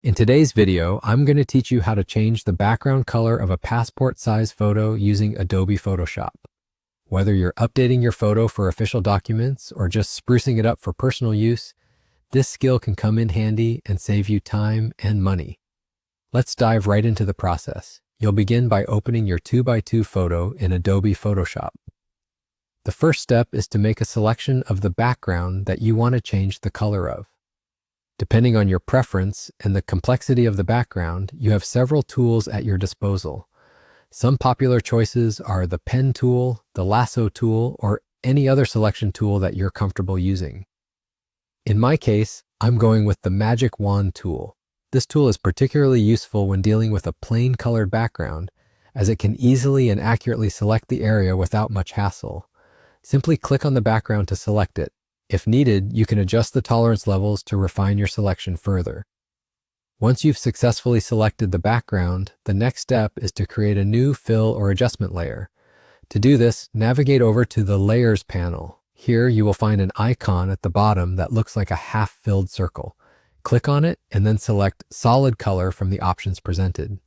In today's video, I'm going to teach you how to change the background color of a passport-size photo using Adobe Photoshop. Whether you're updating your photo for official documents or just sprucing it up for personal use, this skill can come in handy and save you time and money. Let's dive right into the process. You'll begin by opening your 2x2 photo in Adobe Photoshop. The first step is to make a selection of the background that you want to change the color of. Depending on your preference and the complexity of the background, you have several tools at your disposal. Some popular choices are the pen tool, the lasso tool, or any other selection tool that you're comfortable using. In my case, I'm going with the magic wand tool. This tool is particularly useful when dealing with a plain colored background, as it can easily and accurately select the area without much hassle. Simply click on the background to select it. If needed, you can adjust the tolerance levels to refine your selection further. Once you've successfully selected the background, the next step is to create a new fill or adjustment layer. To do this, navigate over to the Layers panel. Here you will find an icon at the bottom that looks like a half-filled circle. Click on it and then select Solid Color from the options presented.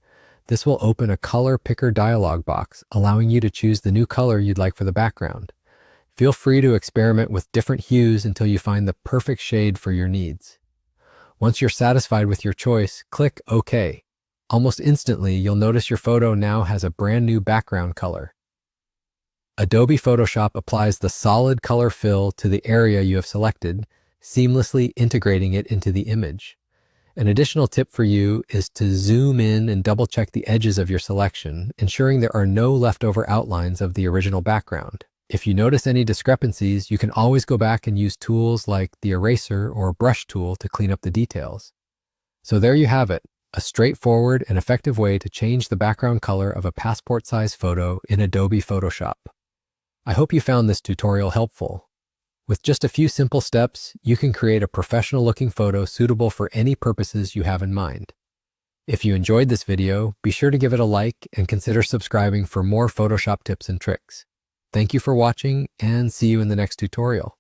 This will open a color picker dialog box, allowing you to choose the new color you'd like for the background. Feel free to experiment with different hues until you find the perfect shade for your needs. Once you're satisfied with your choice, click OK. Almost instantly, you'll notice your photo now has a brand new background color. Adobe Photoshop applies the solid color fill to the area you have selected, seamlessly integrating it into the image. An additional tip for you is to zoom in and double-check the edges of your selection, ensuring there are no leftover outlines of the original background. If you notice any discrepancies, you can always go back and use tools like the eraser or brush tool to clean up the details. So there you have it, a straightforward and effective way to change the background color of a passport-size photo in Adobe Photoshop. I hope you found this tutorial helpful. With just a few simple steps, you can create a professional-looking photo suitable for any purposes you have in mind. If you enjoyed this video, be sure to give it a like and consider subscribing for more Photoshop tips and tricks. Thank you for watching, and see you in the next tutorial.